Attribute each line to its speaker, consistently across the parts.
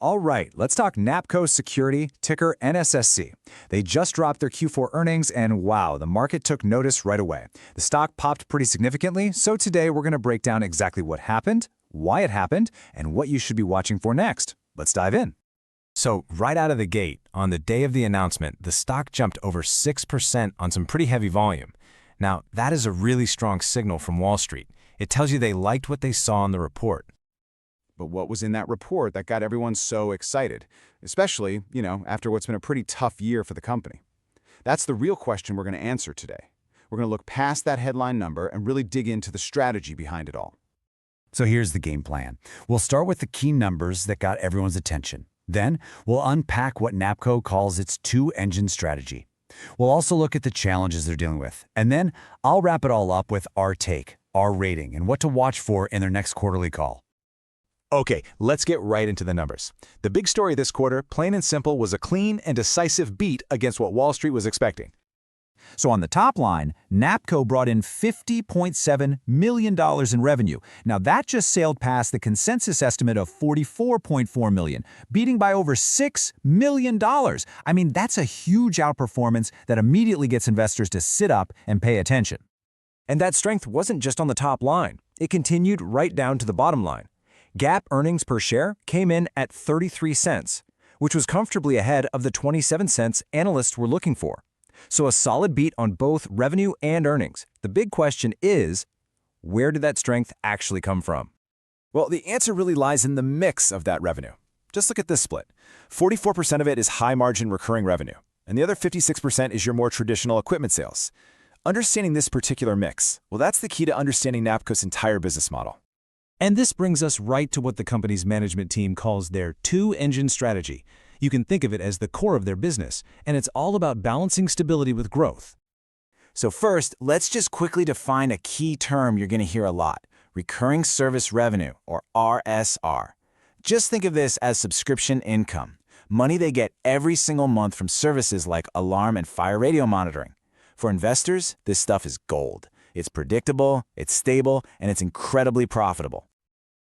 Speaker 1: All right, let's talk NAPCO Security, ticker NSSC. They just dropped their Q4 earnings, and wow, the market took notice right away. The stock popped pretty significantly, so today we're going to break down exactly what happened, why it happened, and what you should be watching for next. Let's dive in. So right out of the gate, on the day of the announcement, the stock jumped over 6% on some pretty heavy volume. Now, that is a really strong signal from Wall Street. It tells you they liked what they saw in the report.
Speaker 2: But what was in that report that got everyone so excited, especially, after what's been a pretty tough year for the company? That's the real question we're going to answer today. We're going to look past that headline number and really dig into the strategy behind it all.
Speaker 3: So here's the game plan. We'll start with the key numbers that got everyone's attention. Then, we'll unpack what NAPCO calls its two-engine strategy. We'll also look at the challenges they're dealing with. And then, I'll wrap it all up with our take, our rating, and what to watch for in their next quarterly call.
Speaker 1: Okay, let's get right into the numbers. The big story this quarter, plain and simple, was a clean and decisive beat against what Wall Street was expecting.
Speaker 4: So on the top line, NAPCO brought in $50.7 million in revenue. Now that just sailed past the consensus estimate of $44.4 million, beating by over $6 million. I mean, that's a huge outperformance that immediately gets investors to sit up and pay attention.
Speaker 5: And that strength wasn't just on the top line. It continued right down to the bottom line. GAAP earnings per share came in at 33 cents, which was comfortably ahead of the 27 cents analysts were looking for. So a solid beat on both revenue and earnings. The big question is, where did that strength actually come from?
Speaker 1: Well, the answer really lies in the mix of that revenue. Just look at this split. 44% of it is high-margin recurring revenue, and the other 56% is your more traditional equipment sales. Understanding this particular mix, well, that's the key to understanding NAPCO's entire business model.
Speaker 5: And this brings us right to what the company's management team calls their two-engine strategy. You can think of it as the core of their business, and it's all about balancing stability with growth.
Speaker 6: So first, let's just quickly define a key term you're going to hear a lot: recurring service revenue, or RSR. Just think of this as subscription income, money they get every single month from services like alarm and fire radio monitoring. For investors, this stuff is gold. It's predictable, it's stable, and it's incredibly profitable.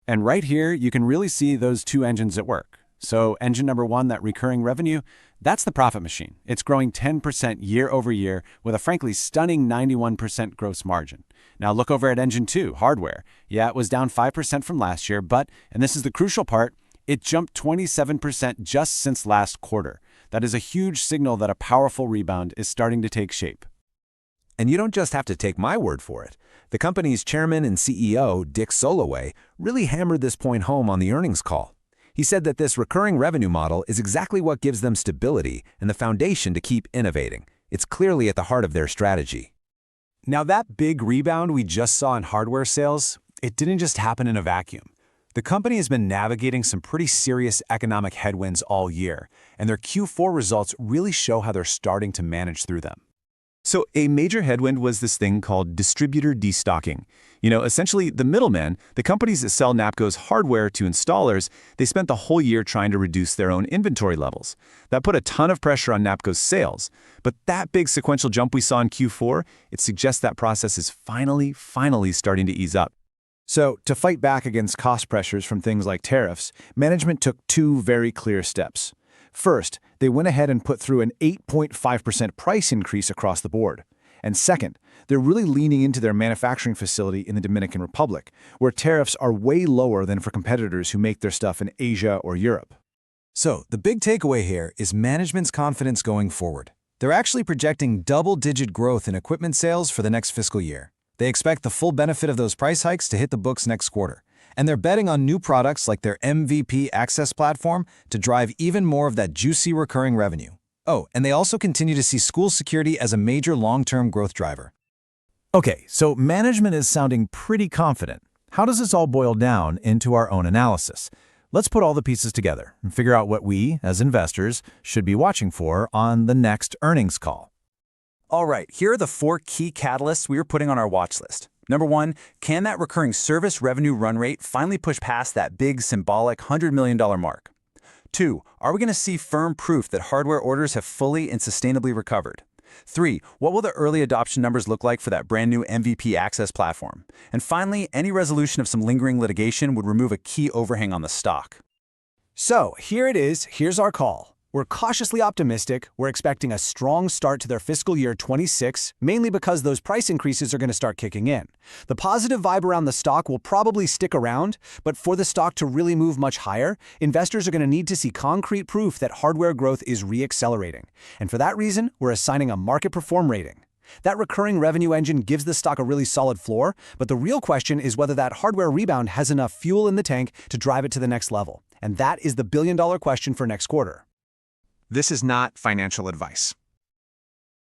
Speaker 7: And right here, you can really see those two engines at work. So engine number one, that recurring revenue, that's the profit machine. It's growing 10% year over year with a frankly stunning 91% gross margin. Now look over at engine two, hardware. Yeah, it was down 5% from last year, but, and this is the crucial part, it jumped 27% just since last quarter. That is a huge signal that a powerful rebound is starting to take shape.
Speaker 5: And you don't just have to take my word for it. The company's chairman and CEO, Dick Soloway, really hammered this point home on the earnings call. He said that this recurring revenue model is exactly what gives them stability and the foundation to keep innovating. It's clearly at the heart of their strategy.
Speaker 1: Now, that big rebound we just saw in hardware sales, it didn't just happen in a vacuum. The company has been navigating some pretty serious economic headwinds all year, and their Q4 results really show how they're starting to manage through them. So a major headwind was this thing called distributor destocking. Essentially the middlemen, the companies that sell NAPCO's hardware to installers, they spent the whole year trying to reduce their own inventory levels. That put a ton of pressure on NAPCO's sales. But that big sequential jump we saw in Q4, it suggests that process is finally starting to ease up. So to fight back against cost pressures from things like tariffs, management took two very clear steps. First, they went ahead and put through an 8.5% price increase across the board. And second, they're really leaning into their manufacturing facility in the Dominican Republic, where tariffs are way lower than for competitors who make their stuff in Asia or Europe.
Speaker 5: So the big takeaway here is management's confidence going forward. They're actually projecting double-digit growth in equipment sales for the next fiscal year. They expect the full benefit of those price hikes to hit the books next quarter. And they're betting on new products like their MVP Access platform to drive even more of that juicy recurring revenue. Oh, and they also continue to see school security as a major long-term growth driver. Okay, so management is sounding pretty confident. How does this all boil down into our own analysis? Let's put all the pieces together and figure out what we, as investors, should be watching for on the next earnings call.
Speaker 4: All right, here are the 4 key catalysts we are putting on our watch list. Number 1, can that recurring service revenue run rate finally push past that big symbolic $100 million mark? 2, are we going to see firm proof that hardware orders have fully and sustainably recovered? 3, what will the early adoption numbers look like for that brand new MVP Access platform? And finally, any resolution of some lingering litigation would remove a key overhang on the stock.
Speaker 5: So here it is, here's our call. We're cautiously optimistic. We're expecting a strong start to their fiscal year 26, mainly because those price increases are going to start kicking in. The positive vibe around the stock will probably stick around, but for the stock to really move much higher, investors are going to need to see concrete proof that hardware growth is re-accelerating. And for that reason, we're assigning a market perform rating. That recurring revenue engine gives the stock a really solid floor, but the real question is whether that hardware rebound has enough fuel in the tank to drive it to the next level. And that is the billion-dollar question for next quarter.
Speaker 8: This is not financial advice.